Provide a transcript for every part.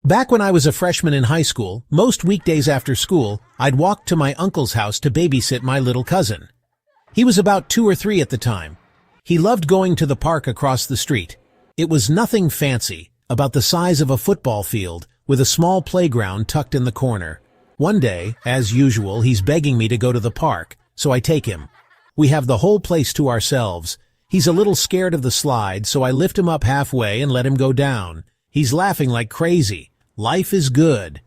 Back when I was a freshman in high school, most weekdays after school, I'd walk to my uncle's house to babysit my little cousin. He was about 2 or 3 at the time. He loved going to the park across the street. It was nothing fancy, about the size of a football field, with a small playground tucked in the corner. One day, as usual, he's begging me to go to the park, so I take him. We have the whole place to ourselves. He's a little scared of the slide, so I lift him up halfway and let him go down. He's laughing like crazy. Life is good.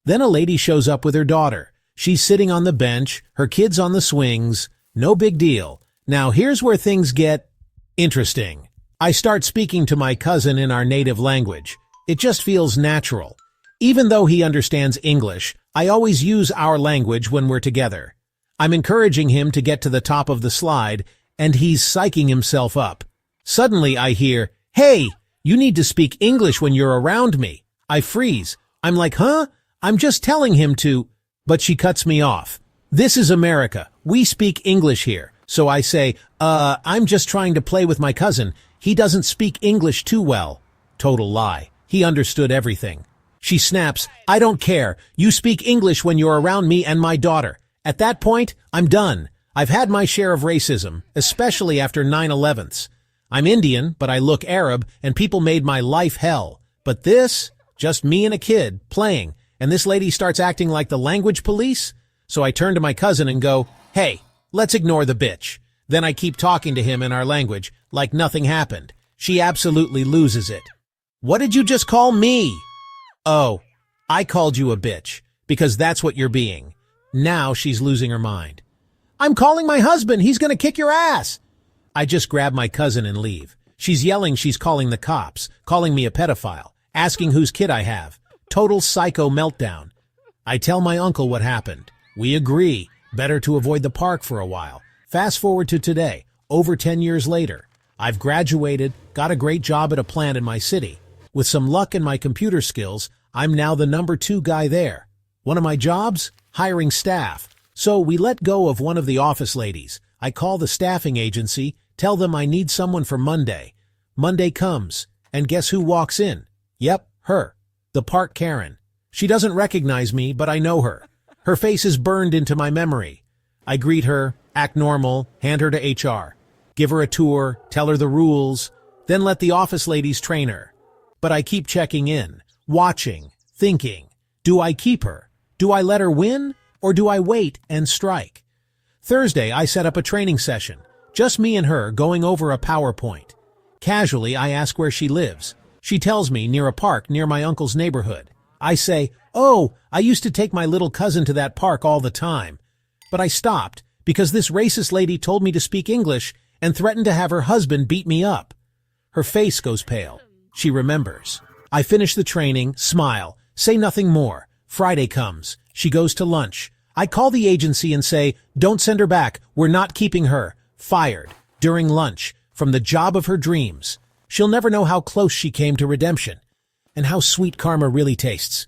Then a lady shows up with her daughter. She's sitting on the bench, her kids on the swings. No big deal. Now here's where things get interesting. I start speaking to my cousin in our native language. It just feels natural. Even though he understands English, I always use our language when we're together. I'm encouraging him to get to the top of the slide, and he's psyching himself up. Suddenly I hear, "Hey, you need to speak English when you're around me." I freeze. I'm like, huh? I'm just telling him to, but she cuts me off. This is America. We speak English here. So I say, I'm just trying to play with my cousin. He doesn't speak English too well. Total lie. He understood everything. She snaps, "I don't care. You speak English when you're around me and my daughter." At that point, I'm done. I've had my share of racism, especially after 9/11s. I'm Indian, but I look Arab, and people made my life hell. But this, just me and a kid, playing, and this lady starts acting like the language police? So I turn to my cousin and go, "Hey, let's ignore the bitch." Then I keep talking to him in our language, like nothing happened. She absolutely loses it. "What did you just call me?" "Oh, I called you a bitch, because that's what you're being." Now she's losing her mind. "I'm calling my husband, he's gonna kick your ass." I just grab my cousin and leave. She's yelling she's calling the cops, calling me a pedophile, asking whose kid I have. Total psycho meltdown. I tell my uncle what happened. We agree, better to avoid the park for a while. Fast forward to today, over 10 years later. I've graduated, got a great job at a plant in my city. With some luck and my computer skills, I'm now the number 2 guy there. One of my jobs? Hiring staff. So we let go of one of the office ladies. I call the staffing agency, tell them I need someone for Monday. Monday comes, and guess who walks in? Yep, her. The park Karen. She doesn't recognize me, but I know her. Her face is burned into my memory. I greet her, act normal, hand her to HR. Give her a tour, tell her the rules, then let the office ladies train her. But I keep checking in, watching, thinking. Do I keep her? Do I let her win? Or do I wait and strike? Thursday, I set up a training session. Just me and her going over a PowerPoint. Casually, I ask where she lives. She tells me near a park near my uncle's neighborhood. I say, "Oh, I used to take my little cousin to that park all the time." But I stopped because this racist lady told me to speak English and threatened to have her husband beat me up. Her face goes pale. She remembers. I finish the training, smile, say nothing more. Friday comes. She goes to lunch. I call the agency and say, "Don't send her back. We're not keeping her." Fired. During lunch. From the job of her dreams. She'll never know how close she came to redemption. And how sweet karma really tastes.